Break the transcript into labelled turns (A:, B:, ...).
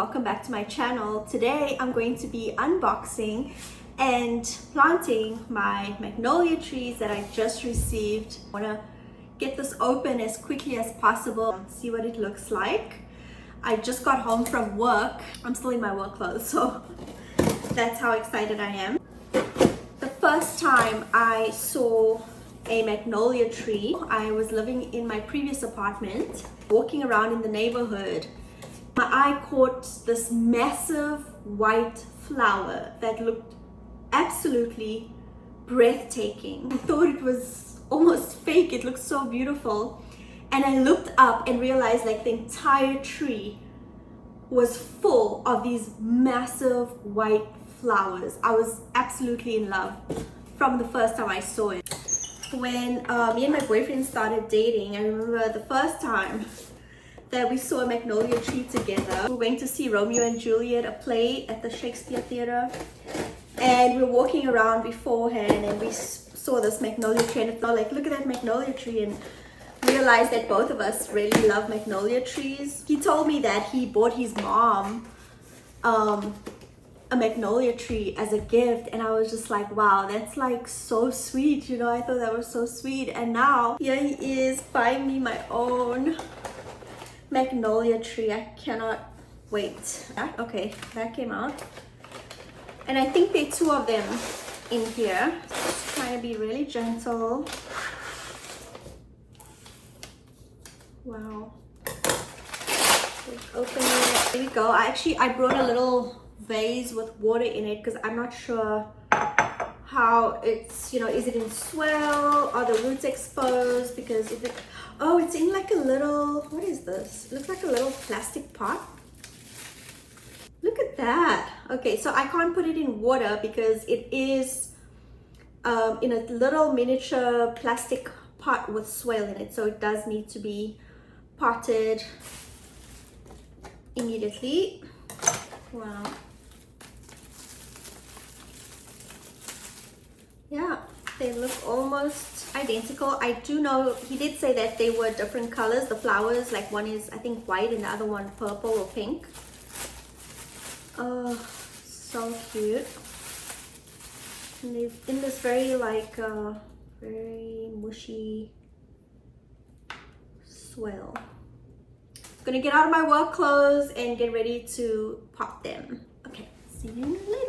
A: welcome back to my channel. Today I'm going to be unboxing and planting my magnolia trees that I just received. I want to get this open as quickly as possible, see what it looks like. I just got home from work. I'm still in my work clothes, so that's how excited I am. The first time I saw a magnolia tree, I was living in my previous apartment, walking around in the neighborhood. My eye caught this massive white flower that looked absolutely breathtaking. I thought it was almost fake. It looked so beautiful. And I looked up and realized like the entire tree was full of these massive white flowers. I was absolutely in love from the first time I saw it. When me and my boyfriend started dating, I remember the first time that we saw a magnolia tree together. We went to see Romeo and Juliet, a play at the Shakespeare Theatre, and we were walking around beforehand and we saw this magnolia tree and I thought like, look at that magnolia tree, and realized that both of us really love magnolia trees. He told me that he bought his mom a magnolia tree as a gift, and I was just like, wow, that's like so sweet, you know. I thought that was so sweet, and now here he is buying me my own magnolia tree. I cannot wait. Okay, that came out, and I think there are two of them in here. Just trying to be really gentle. Wow. Let's open it. There we go. I brought a little vase with water in it because I'm not sure how it's, you know, is it in swell? Are the roots exposed? Because if it, oh, it's in like a little, what is this? It looks like a little plastic pot. Look at that. Okay, so I can't put it in water because it is in a little miniature plastic pot with swale in it, so it does need to be potted immediately. Wow. Yeah, they look almost identical. I do know he did say that they were different colors, the flowers, like one is I think white and the other one purple or pink. Oh, so cute. And they're in this very like very mushy swell. Gonna get out of my work clothes and get ready to pot them. Okay, see you in a little.